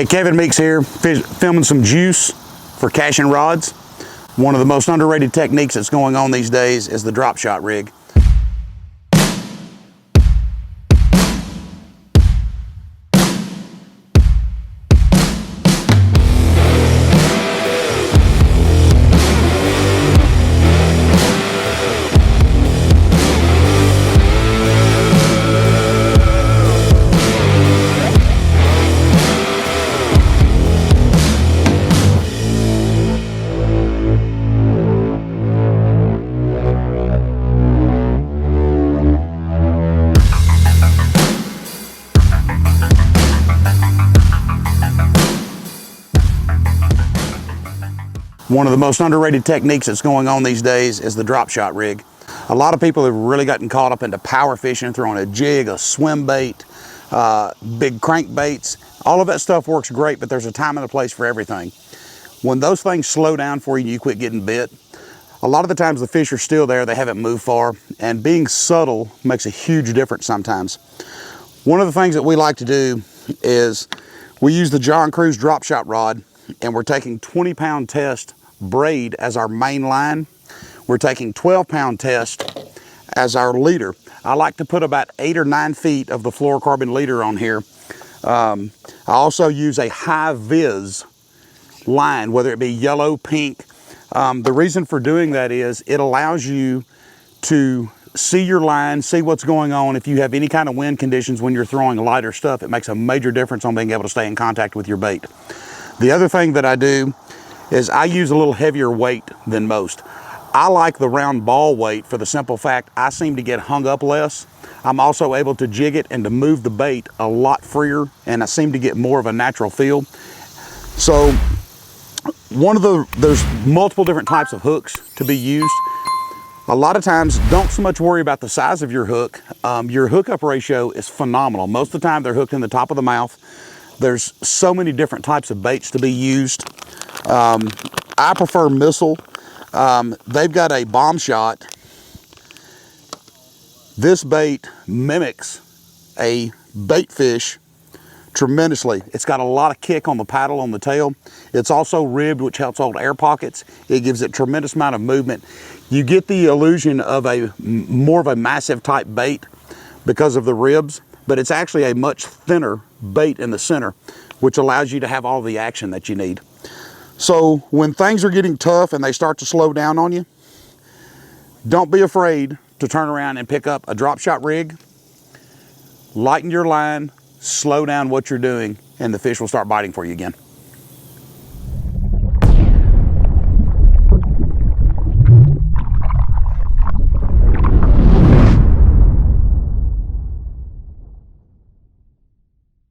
Hey, Kevin Meeks here, filming some juice for Cashion rods. One of the most underrated techniques that's going on these days is the drop shot rig. One of the most underrated techniques that's going on these days is the drop shot rig. A lot of people have really gotten caught up into power fishing, throwing a jig, a swim bait, big crankbaits. All of that stuff works great, but there's a time and a place for everything. When those things slow down for you and you quit getting bit, a lot of the times the fish are still there, they haven't moved far, and being subtle makes a huge difference sometimes. One of the things that we like to do is we use the John Cruz drop shot rod, and we're taking 20-pound test braid as our main line. We're taking 12-pound test as our leader. I like to put about 8 or 9 feet of the fluorocarbon leader on here. I also use a high vis line, whether it be yellow, pink. The reason for doing that is it allows you to see your line, see what's going on. If you have any kind of wind conditions when you're throwing lighter stuff, it makes a major difference on being able to stay in contact with your bait. The other thing that I do is I use a little heavier weight than most. I like the round ball weight for the simple fact I seem to get hung up less. I'm also able to jig it and to move the bait a lot freer, and I seem to get more of a natural feel. So there's multiple different types of hooks to be used. A lot of times, don't so much worry about the size of your hook. Your hookup ratio is phenomenal. Most of the time, they're hooked in the top of the mouth. There's so many different types of baits to be used. I prefer missile. They've got a bomb shot. This bait mimics a bait fish tremendously. It's got a lot of kick on the paddle on the tail. It's also ribbed, which helps hold air pockets. It gives it a tremendous amount of movement. You get the illusion of more of a massive type bait because of the ribs, but it's actually a much thinner bait in the center, which allows you to have all the action that you need. So when things are getting tough and they start to slow down on you, don't be afraid to turn around and pick up a drop shot rig, lighten your line, slow down what you're doing, and the fish will start biting for you again.